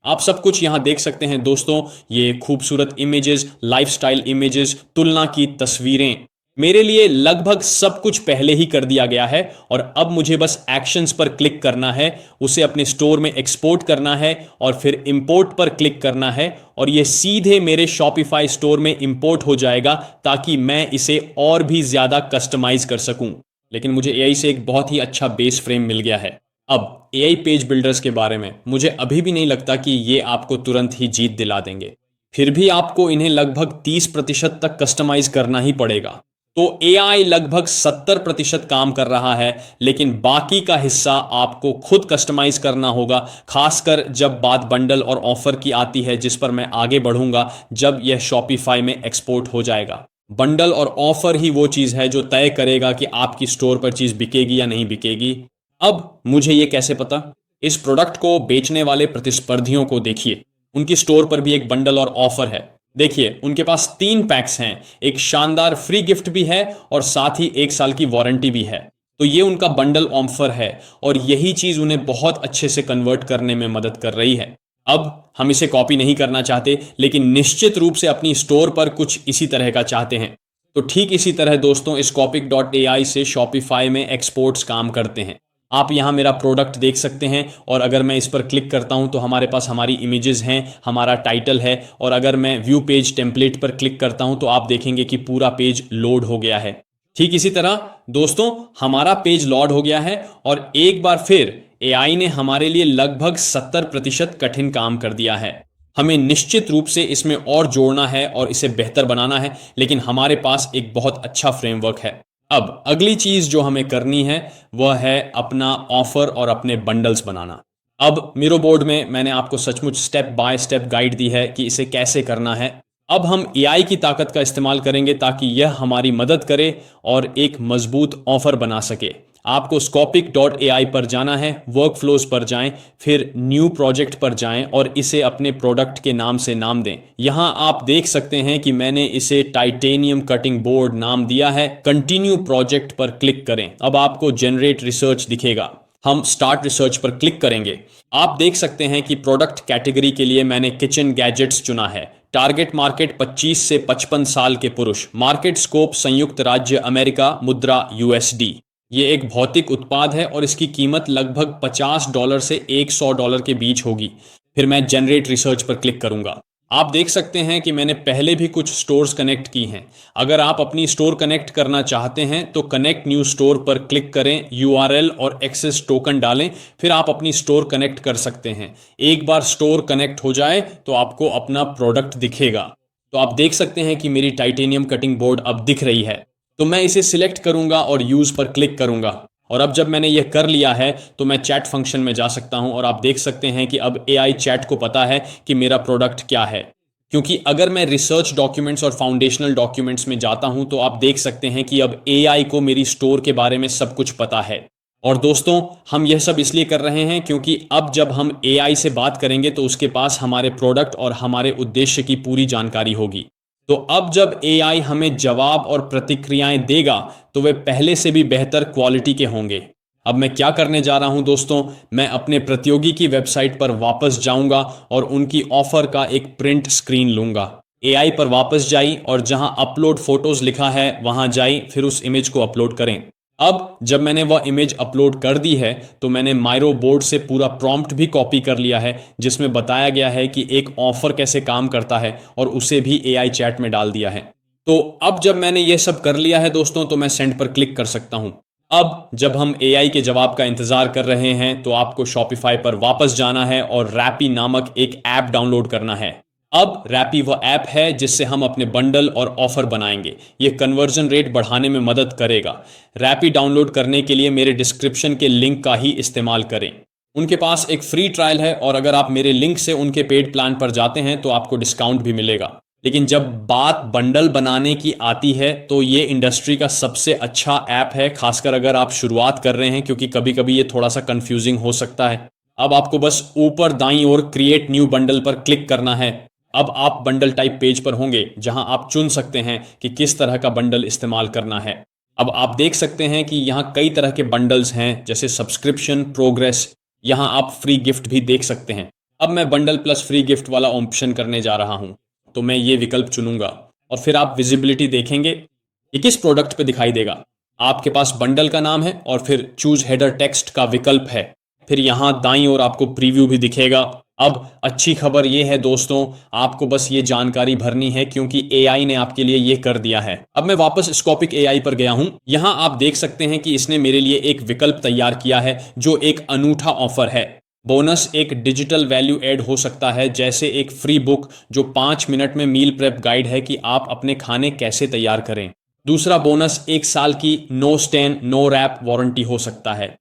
S1: आप सब कुछ यहां देख सकते हैं दोस्तों। ये खूबसूरत इमेजेस, लाइफस्टाइल इमेजेस, तुलना की तस्वीरें, मेरे लिए लगभग सब कुछ पहले ही कर दिया गया है और अब मुझे बस एक्शंस पर क्लिक करना है, उसे अपने स्टोर में एक्सपोर्ट करना है और फिर इंपोर्ट पर क्लिक करना है और यह सीधे मेरे शॉपिफाई स्टोर में इंपोर्ट हो जाएगा, ताकि मैं इसे और भी ज्यादा कस्टमाइज कर सकूं। लेकिन मुझे एआई से एक बहुत ही अच्छा बेस फ्रेम मिल गया है। अब एआई पेज बिल्डर्स के बारे में मुझे अभी भी नहीं लगता कि ये आपको तुरंत ही जीत दिला देंगे। फिर भी आपको इन्हें लगभग 30% तक कस्टमाइज करना ही पड़ेगा। तो एआई लगभग 70% काम कर रहा है, लेकिन बाकी का हिस्सा आपको खुद कस्टमाइज करना होगा, खासकर जब बात बंडल और ऑफर की आती है, जिस पर मैं आगे बढ़ूंगा जब यह शॉपिफाई में एक्सपोर्ट हो जाएगा। बंडल और ऑफर ही वो चीज है जो तय करेगा कि आपकी स्टोर पर चीज बिकेगी या नहीं बिकेगी। अब मुझे ये कैसे पता? इस प्रोडक्ट को बेचने वाले प्रतिस्पर्धियों को देखिए, उनकी स्टोर पर भी एक बंडल और ऑफर है। देखिए, उनके पास 3 पैक्स हैं, एक शानदार फ्री गिफ्ट भी है और साथ ही 1 साल की वारंटी भी है। तो ये उनका बंडल ऑफर है और यही चीज उन्हें बहुत अच्छे से कन्वर्ट करने में मदद कर रही है। अब हम इसे कॉपी नहीं करना चाहते, लेकिन निश्चित रूप से अपनी स्टोर पर कुछ इसी तरह का चाहते हैं। तो ठीक इसी तरह दोस्तों, इस Copic.ai से शॉपिफाई में एक्सपोर्ट्स काम करते हैं। आप यहाँ मेरा प्रोडक्ट देख सकते हैं और अगर मैं इस पर क्लिक करता हूँ तो हमारे पास हमारी इमेजेस हैं, हमारा टाइटल है और अगर मैं व्यू पेज टेम्पलेट पर क्लिक करता हूँ तो आप देखेंगे कि पूरा पेज लोड हो गया है। ठीक इसी तरह दोस्तों, हमारा पेज लोड हो गया है और एक बार फिर एआई ने हमारे लिए लगभग 70% कठिन काम कर दिया है। हमें निश्चित रूप से इसमें और जोड़ना है और इसे बेहतर बनाना है, लेकिन हमारे पास एक बहुत अच्छा फ्रेमवर्क है। अब अगली चीज जो हमें करनी है वह है अपना ऑफर और अपने बंडल्स बनाना। अब मिरो बोर्ड में मैंने आपको सचमुच स्टेप बाय स्टेप गाइड दी है कि इसे कैसे करना है। अब हम एआई की ताकत का इस्तेमाल करेंगे ताकि यह हमारी मदद करे और एक मजबूत ऑफर बना सके। आपको Copic.ai पर जाना है, वर्क फ्लोज पर जाएं, फिर न्यू प्रोजेक्ट पर जाएं और इसे अपने प्रोडक्ट के नाम से नाम दें। यहां आप देख सकते हैं कि मैंने इसे टाइटेनियम कटिंग बोर्ड नाम दिया है। कंटिन्यू प्रोजेक्ट पर क्लिक करें। अब आपको जनरेट रिसर्च दिखेगा। हम स्टार्ट रिसर्च पर क्लिक करेंगे। आप देख सकते हैं कि प्रोडक्ट कैटेगरी के लिए मैंने किचन गैजेट्स चुना है। टारगेट मार्केट 25 से 55 साल के पुरुष। मार्केट स्कोप संयुक्त राज्य अमेरिका, मुद्रा USD। ये एक भौतिक उत्पाद है और इसकी कीमत लगभग $50 से $100 के बीच होगी। फिर मैं जनरेट रिसर्च पर क्लिक करूंगा। आप देख सकते हैं कि मैंने पहले भी कुछ स्टोर्स कनेक्ट की हैं। अगर आप अपनी स्टोर कनेक्ट करना चाहते हैं तो कनेक्ट न्यू स्टोर पर क्लिक करें, URL और एक्सेस टोकन डालें, फिर आप अपनी स्टोर कनेक्ट कर सकते हैं। एक बार स्टोर कनेक्ट हो जाए तो आपको अपना प्रोडक्ट दिखेगा। तो आप देख सकते हैं कि मेरी टाइटेनियम कटिंग बोर्ड अब दिख रही है। तो मैं इसे सिलेक्ट करूंगा और यूज पर क्लिक करूंगा और अब जब मैंने यह कर लिया है तो मैं चैट फंक्शन में जा सकता हूं और आप देख सकते हैं कि अब एआई चैट को पता है कि मेरा प्रोडक्ट क्या है। क्योंकि अगर मैं रिसर्च डॉक्यूमेंट्स और फाउंडेशनल डॉक्यूमेंट्स में जाता हूं तो आप देख सकते हैं कि अब एआई को मेरी स्टोर के बारे में सब कुछ पता है। और दोस्तों, हम यह सब इसलिए कर रहे हैं क्योंकि अब जब हम एआई से बात करेंगे तो उसके पास हमारे प्रोडक्ट और हमारे उद्देश्य की पूरी जानकारी होगी। तो अब जब एआई हमें जवाब और प्रतिक्रियाएं देगा तो वे पहले से भी बेहतर क्वालिटी के होंगे। अब मैं क्या करने जा रहा हूं दोस्तों, मैं अपने प्रतियोगी की वेबसाइट पर वापस जाऊंगा और उनकी ऑफर का एक प्रिंट स्क्रीन लूंगा। एआई पर वापस जाई और जहां अपलोड फोटोज लिखा है वहां जाई, फिर उस इमेज को अपलोड करें। अब जब मैंने वह इमेज अपलोड कर दी है तो मैंने माइरो बोर्ड से पूरा प्रॉम्प्ट भी कॉपी कर लिया है जिसमें बताया गया है कि एक ऑफर कैसे काम करता है, और उसे भी एआई चैट में डाल दिया है। तो अब जब मैंने ये सब कर लिया है दोस्तों, तो मैं सेंड पर क्लिक कर सकता हूं। अब जब हम एआई के जवाब का इंतजार कर रहे हैं तो आपको शॉपिफाई पर वापस जाना है और रैपी नामक एक ऐप डाउनलोड करना है। अब रैपी वह ऐप है जिससे हम अपने बंडल और ऑफर बनाएंगे। यह कन्वर्जन रेट बढ़ाने में मदद करेगा। रैपी डाउनलोड करने के लिए मेरे डिस्क्रिप्शन के लिंक का ही इस्तेमाल करें। उनके पास एक फ्री ट्रायल है और अगर आप मेरे लिंक से उनके पेड प्लान पर जाते हैं तो आपको डिस्काउंट भी मिलेगा। लेकिन जब बात बंडल बनाने की आती है तो ये इंडस्ट्री का सबसे अच्छा ऐप है, खासकर अगर आप शुरुआत कर रहे हैं, क्योंकि कभी कभी ये थोड़ा सा कंफ्यूजिंग हो सकता है। अब आपको बस ऊपर दाईं ओर क्रिएट न्यू बंडल पर क्लिक करना है। अब आप बंडल टाइप पेज पर होंगे जहां आप चुन सकते हैं कि किस तरह का बंडल इस्तेमाल करना है। अब आप देख सकते हैं कि यहाँ कई तरह के बंडल्स हैं, जैसे सब्सक्रिप्शन, प्रोग्रेस। यहाँ आप फ्री गिफ्ट भी देख सकते हैं। अब मैं बंडल प्लस फ्री गिफ्ट वाला ऑप्शन करने जा रहा हूँ, तो मैं ये विकल्प चुनूंगा और फिर आप विजिबिलिटी देखेंगे। ये किस प्रोडक्ट पे दिखाई देगा? आपके पास बंडल का नाम है और फिर चूज हेडर टेक्स्ट का विकल्प है। फिर यहाँ दाईं ओर आपको प्रीव्यू भी दिखेगा। अब अच्छी खबर ये है दोस्तों, आपको बस ये जानकारी भरनी है क्योंकि एआई ने आपके लिए ये कर दिया है। अब मैं वापस स्कोपिक एआई पर गया हूं। यहां आप देख सकते हैं कि इसने मेरे लिए एक विकल्प तैयार किया है जो एक अनूठा ऑफर है। बोनस एक डिजिटल वैल्यू ऐड हो सकता है, जैसे एक फ्री बुक जो 5 मिनट में मील प्रेप गाइड है कि आप अपने खाने कैसे तैयार करें। दूसरा बोनस 1 साल की no stain no wrap warranty हो सकता है।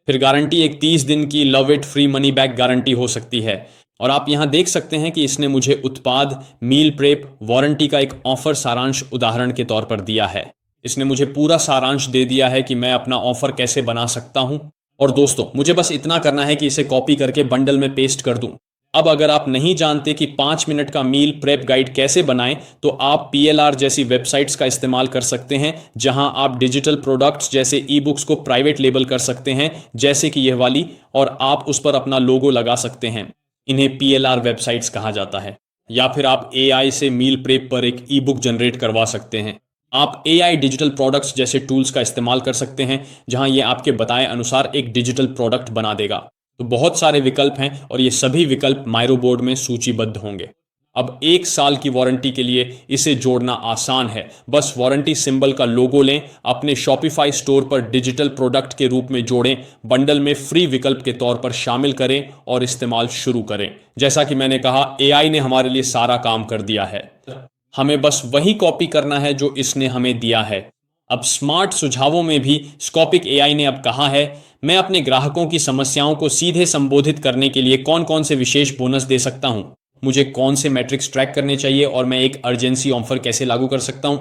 S1: फिर गारंटी एक 30 दिन की love it free money back guarantee हो सकती है। और आप यहां देख सकते हैं कि इसने मुझे उत्पाद मील प्रेप वारंटी का एक ऑफर सारांश उदाहरण के तौर पर दिया है। इसने मुझे पूरा सारांश दे दिया है कि मैं अपना ऑफर कैसे बना सकता हूं। और दोस्तों, मुझे बस इतना करना है कि इसे कॉपी करके बंडल में पेस्ट कर दूं। अब अगर आप नहीं जानते कि 5 मिनट का मील प्रेप गाइड कैसे बनाएं, तो आप PLR जैसी वेबसाइट्स का इस्तेमाल कर सकते हैं, जहां आप डिजिटल प्रोडक्ट्स जैसे ई बुक्स को प्राइवेट लेबल कर सकते हैं, जैसे कि यह वाली, और आप उस पर अपना लोगो लगा सकते हैं। इन्हें PLR वेबसाइट्स कहा जाता है। या फिर आप AI से मील प्रेप पर एक ई बुक जनरेट करवा सकते हैं। आप AI डिजिटल प्रोडक्ट्स जैसे टूल्स का इस्तेमाल कर सकते हैं, जहां ये आपके बताए अनुसार एक डिजिटल प्रोडक्ट बना देगा। तो बहुत सारे विकल्प हैं और ये सभी विकल्प माइरो बोर्ड में सूचीबद्ध होंगे। अब 1 साल की वारंटी के लिए इसे जोड़ना आसान है। बस वारंटी सिंबल का लोगो लें, अपने शॉपिफाई स्टोर पर डिजिटल प्रोडक्ट के रूप में जोड़ें, बंडल में फ्री विकल्प के तौर पर शामिल करें और इस्तेमाल शुरू करें। जैसा कि मैंने कहा, AI ने हमारे लिए सारा काम कर दिया है। हमें बस वही कॉपी करना है जो इसने हमें दिया है। अब स्मार्ट सुझावों में भी स्कोपिक AI ने अब कहा है, मैं अपने ग्राहकों की समस्याओं को सीधे संबोधित करने के लिए कौन कौन से विशेष बोनस दे सकता हूं, मुझे कौन से मैट्रिक्स ट्रैक करने चाहिए और मैं एक अर्जेंसी ऑफर कैसे लागू कर सकता हूं।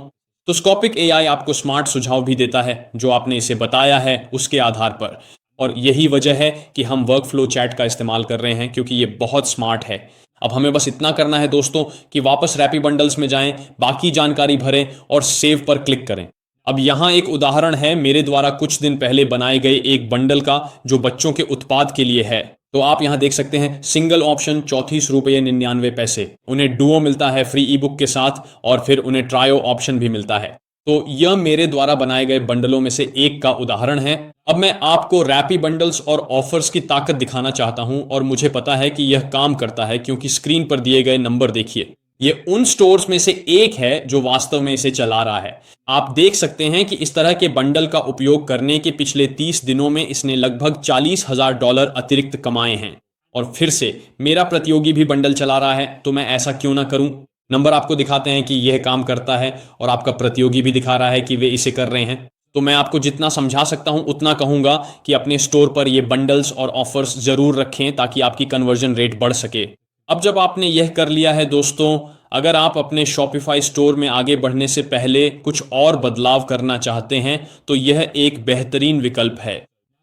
S1: तो स्कोपिक AI आपको स्मार्ट सुझाव भी देता है जो आपने इसे बताया है उसके आधार पर। और यही वजह है कि हम वर्क फ्लो चैट का इस्तेमाल कर रहे हैं, क्योंकि ये बहुत स्मार्ट है। अब हमें बस इतना करना है दोस्तों कि वापस रैपी बंडल्स में जाएं, बाकी जानकारी भरें और सेव पर क्लिक करें। अब यहाँ एक उदाहरण है मेरे द्वारा कुछ दिन पहले बनाए गए एक बंडल का, जो बच्चों के उत्पाद के लिए है। तो आप यहाँ देख सकते हैं, सिंगल ऑप्शन 34 रुपये 99 पैसे। उन्हें डुओ मिलता है फ्री ई बुक के साथ, और फिर उन्हें ट्रायो ऑप्शन भी मिलता है। तो यह मेरे द्वारा बनाए गए बंडलों में से एक का उदाहरण है। अब मैं आपको रैपी बंडल्स और ऑफर्स की ताकत दिखाना चाहता हूं, और मुझे पता है कि यह काम करता है, क्योंकि स्क्रीन पर दिए गए नंबर देखिए। ये उन स्टोर्स में से एक है जो वास्तव में इसे चला रहा है। आप देख सकते हैं कि इस तरह के बंडल का उपयोग करने के पिछले 30 दिनों में इसने लगभग $40,000 अतिरिक्त कमाए हैं। और फिर से मेरा प्रतियोगी भी बंडल चला रहा है, तो मैं ऐसा क्यों ना करूं। नंबर आपको दिखाते हैं कि यह काम करता है, और आपका प्रतियोगी भी दिखा रहा है कि वे इसे कर रहे हैं। तो मैं आपको जितना समझा सकता हूं उतना कहूंगा कि अपने स्टोर पर ये बंडल्स और ऑफर्स जरूर रखें, ताकि आपकी कन्वर्जन रेट बढ़ सके। अब जब आपने यह कर लिया है दोस्तों, अगर आप अपने शॉपिफाई स्टोर में आगे बढ़ने से पहले कुछ और बदलाव करना चाहते हैं, तो यह एक बेहतरीन विकल्प है।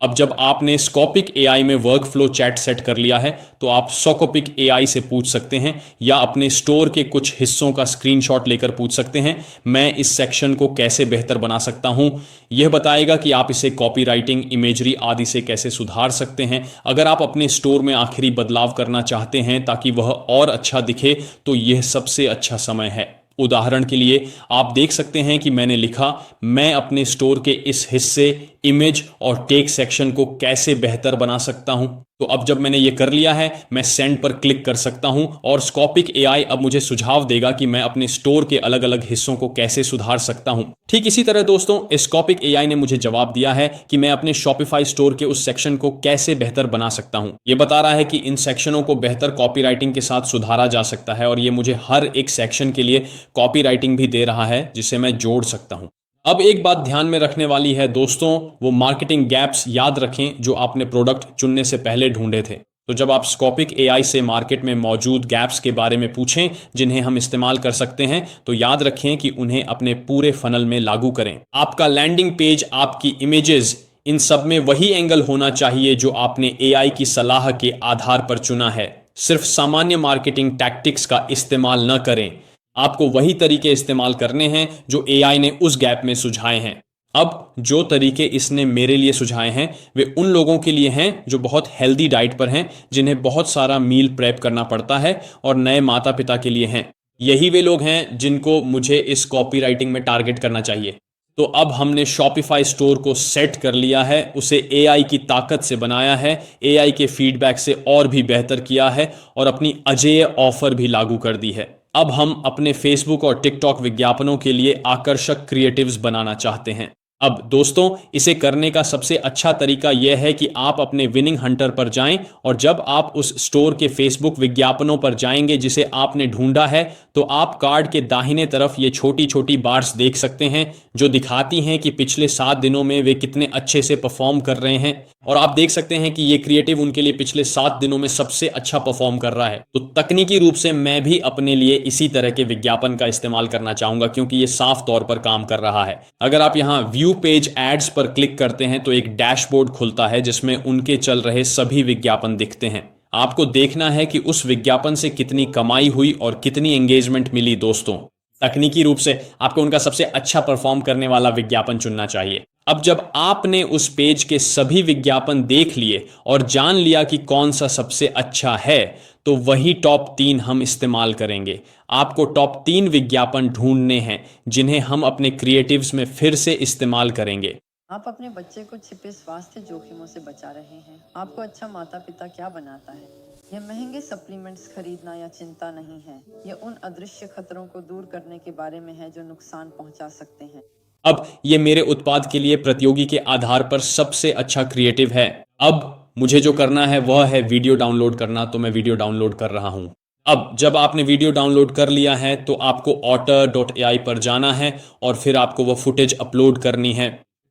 S1: अब जब आपने स्कॉपिक एआई में वर्क फ्लो चैट सेट कर लिया है तो आप सोकोपिक एआई से पूछ सकते हैं या अपने स्टोर के कुछ हिस्सों का स्क्रीनशॉट लेकर पूछ सकते हैं, मैं इस सेक्शन को कैसे बेहतर बना सकता हूं। यह बताएगा कि आप इसे कॉपीराइटिंग, इमेजरी आदि से कैसे सुधार सकते हैं। अगर आप अपने स्टोर में आखिरी बदलाव करना चाहते हैं ताकि वह और अच्छा दिखे तो यह सबसे अच्छा समय है। उदाहरण के लिए आप देख सकते हैं कि मैंने लिखा, मैं अपने स्टोर के इस हिस्से, इमेज और टेक सेक्शन को कैसे बेहतर बना सकता हूं। तो अब जब मैंने ये कर लिया है, मैं सेंड पर क्लिक कर सकता हूं और स्कॉपिक एआई अब मुझे सुझाव देगा कि मैं अपने स्टोर के अलग अलग हिस्सों को कैसे सुधार सकता हूं। ठीक इसी तरह दोस्तों, स्कॉपिक एआई ने मुझे जवाब दिया है कि मैं अपने शॉपिफाई स्टोर के उस सेक्शन को कैसे बेहतर बना सकता हूं। यह बता रहा है कि इन सेक्शनों को बेहतर कॉपीराइटिंग के साथ सुधारा जा सकता है और ये मुझे हर एक सेक्शन के लिए कॉपीराइटिंग भी दे रहा है जिसे मैं जोड़ सकता हूं। अब एक बात ध्यान में रखने वाली है दोस्तों, वो मार्केटिंग गैप्स याद रखें जो आपने प्रोडक्ट चुनने से पहले ढूंढे थे। तो जब आप स्कॉपिक एआई से मार्केट में मौजूद गैप्स के बारे में पूछें जिन्हें हम इस्तेमाल कर सकते हैं, तो याद रखें कि उन्हें अपने पूरे फनल में लागू करें। आपका लैंडिंग पेज, आपकी इमेजेस, इन सब में वही एंगल होना चाहिए जो आपने एआई की सलाह के आधार पर चुना है। सिर्फ सामान्य मार्केटिंग टैक्टिक्स का इस्तेमाल न करें, आपको वही तरीके इस्तेमाल करने हैं जो एआई ने उस गैप में सुझाए हैं। अब जो तरीके इसने मेरे लिए सुझाए हैं वे उन लोगों के लिए हैं जो बहुत हेल्दी डाइट पर हैं, जिन्हें बहुत सारा मील प्रेप करना पड़ता है, और नए माता पिता के लिए हैं। यही वे लोग हैं जिनको मुझे इस कॉपीराइटिंग में टारगेट करना चाहिए। तो अब हमने शॉपिफाई स्टोर को सेट कर लिया है, उसे एआई की ताकत से बनाया है, एआई के फीडबैक से और भी बेहतर किया है और अपनी अजेय ऑफर भी लागू कर दी है। अब हम अपने फेसबुक और टिकटॉक विज्ञापनों के लिए आकर्षक क्रिएटिव्स बनाना चाहते हैं। अब दोस्तों, इसे करने का सबसे अच्छा तरीका यह है कि आप अपने विनिंग हंटर पर जाएं और जब आप उस स्टोर के फेसबुक विज्ञापनों पर जाएंगे जिसे आपने ढूंढा है, तो आप कार्ड के दाहिने तरफ ये छोटी छोटी बार्स देख सकते हैं जो दिखाती हैं कि पिछले 7 दिनों में वे कितने अच्छे से परफॉर्म कर रहे हैं। और आप देख सकते हैं कि ये क्रिएटिव उनके लिए पिछले 7 दिनों में सबसे अच्छा परफॉर्म कर रहा है। तो तकनीकी रूप से मैं भी अपने लिए इसी तरह के विज्ञापन का इस्तेमाल करना चाहूंगा क्योंकि ये साफ तौर पर काम कर रहा है। अगर आप यहाँ व्यू पेज एड्स पर क्लिक करते हैं तो एक डैशबोर्ड खुलता है जिसमें उनके चल रहे सभी विज्ञापन दिखते हैं। आपको देखना है कि उस विज्ञापन से कितनी कमाई हुई और कितनी एंगेजमेंट मिली। दोस्तों, तकनीकी रूप से आपको उनका सबसे अच्छा परफॉर्म करने वाला विज्ञापन चुनना चाहिए। अब जब आपने उस पेज के सभी विज्ञापन देख लिए और जान लिया कि कौन सा सबसे अच्छा है, तो वही टॉप 3 हम इस्तेमाल करेंगे। आपको टॉप 3 विज्ञापन ढूंढने हैं जिन्हें हम अपने क्रिएटिव्स में फिर से इस्तेमाल करेंगे।
S2: आप अपने बच्चे को छिपे स्वास्थ्य जोखिमों से बचा रहे हैं। आपको अच्छा माता पिता क्या बनाता है? यह महंगे सप्लीमेंट्स खरीदना या चिंता नहीं है। यह उन अदृश्य खतरों को दूर करने के बारे में है जो नुकसान पहुंचा सकते हैं।
S1: अब ये मेरे उत्पाद के लिए प्रतियोगी के आधार पर सबसे अच्छा क्रिएटिव है। अब मुझे जो करना है वह है वीडियो डाउनलोड करना, तो मैं वीडियो डाउनलोड कर रहा हूं। अब जब आपने वीडियो डाउनलोड कर लिया है तो आपको otter.ai पर जाना है और फिर आपको वह फुटेज अपलोड करनी है,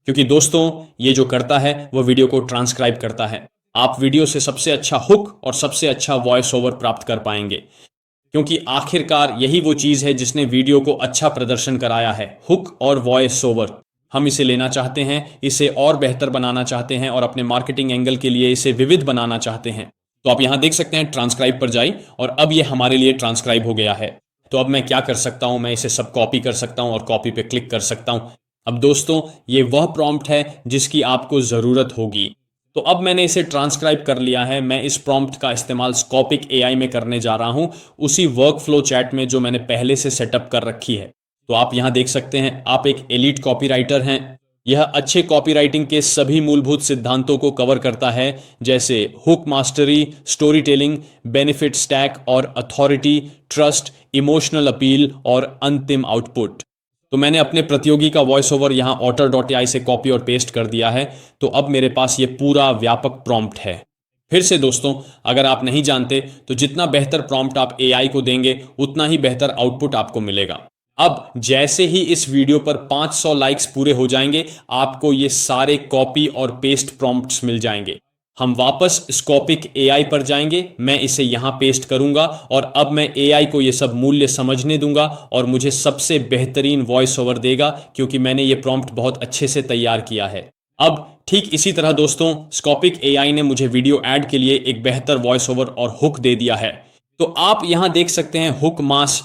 S1: क्योंकि दोस्तों ये जो करता है वह वीडियो को ट्रांसक्राइब करता है। आप वीडियो से सबसे अच्छा हुक और सबसे अच्छा वॉइस ओवर प्राप्त कर पाएंगे, क्योंकि आखिरकार यही वो चीज़ है जिसने वीडियो को अच्छा प्रदर्शन कराया है, हुक और वॉइस ओवर। हम इसे लेना चाहते हैं, इसे और बेहतर बनाना चाहते हैं और अपने मार्केटिंग एंगल के लिए इसे विविध बनाना चाहते हैं। तो आप यहाँ देख सकते हैं, ट्रांसक्राइब पर जाइए और अब ये हमारे लिए ट्रांसक्राइब हो गया है। तो अब मैं क्या कर सकता हूँ, मैं इसे सब कॉपी कर सकता हूँ और कॉपी पे क्लिक कर सकता हूँ। अब दोस्तों, ये वह प्रॉम्प्ट है जिसकी आपको ज़रूरत होगी। तो अब मैंने इसे ट्रांसक्राइब कर लिया है। मैं इस प्रॉम्प्ट का इस्तेमाल स्कॉपिक एआई में करने जा रहा हूं, उसी वर्क फ्लो चैट में जो मैंने पहले से सेटअप कर रखी है। तो आप यहां देख सकते हैं, आप एक एलीट कॉपीराइटर हैं। यह अच्छे कॉपीराइटिंग के सभी मूलभूत सिद्धांतों को कवर करता है, जैसे hook mastery, story telling, benefit stack और अथॉरिटी, ट्रस्ट, इमोशनल अपील और अंतिम आउटपुट। तो मैंने अपने प्रतियोगी का वॉइस ओवर यहाँ otter.ai से कॉपी और पेस्ट कर दिया है। तो अब मेरे पास ये पूरा व्यापक प्रॉम्प्ट है। फिर से दोस्तों, अगर आप नहीं जानते तो जितना बेहतर प्रॉम्प्ट आप एआई को देंगे उतना ही बेहतर आउटपुट आपको मिलेगा। अब जैसे ही इस वीडियो पर 500 लाइक्स पूरे हो जाएंगे, आपको ये सारे कॉपी और पेस्ट प्रॉम्प्ट्स मिल जाएंगे। हम वापस स्कॉपिक एआई पर जाएंगे, मैं इसे यहां पेस्ट करूंगा और अब मैं एआई को ये सब मूल्य समझने दूंगा और मुझे सबसे बेहतरीन वॉइस ओवर देगा, क्योंकि मैंने ये प्रॉम्प्ट बहुत अच्छे से तैयार किया है। अब ठीक इसी तरह दोस्तों स्कॉपिक एआई ने मुझे वीडियो ऐड के लिए एक बेहतर वॉइस ओवर और हुक दे दिया है। तो आप यहां देख सकते हैं हुक मास